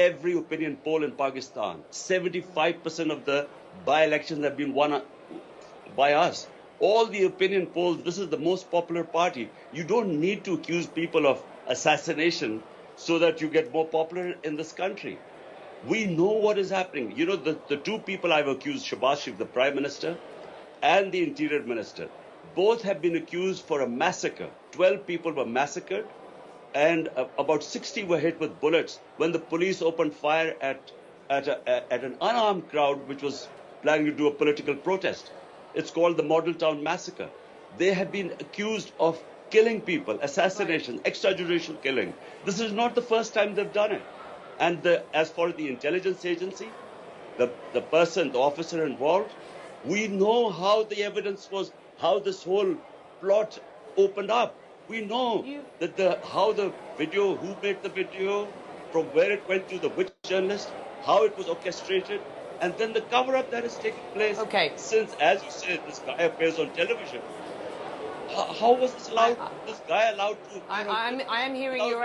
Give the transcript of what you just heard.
every opinion poll in Pakistan. 75% of the by-elections have been won by us. All the opinion polls, this is the most popular party. You don't need to accuse people of assassination so that you get more popular in this country. We know what is happening. You know, the two people I've accused, Shahbaz Sharif, the Prime Minister, and the Interior Minister, both have been accused for a massacre. 12 people were massacred, and about 60 were hit with bullets when the police opened fire at an unarmed crowd which was planning to do a political protest. It's called the Model Town Massacre. They have been accused of killing people, assassination, extrajudicial killing. This is not the first time they've done it. And as for the intelligence agency, the person, the officer involved, we know how the evidence was, how this whole plot opened up. We know how the video, who made the video, from where it went to the which journalist, how it was orchestrated, and then the cover-up that is taking place. Okay. Since, as you said, this guy appears on television. How was this allowed? This guy allowed to? I am hearing your.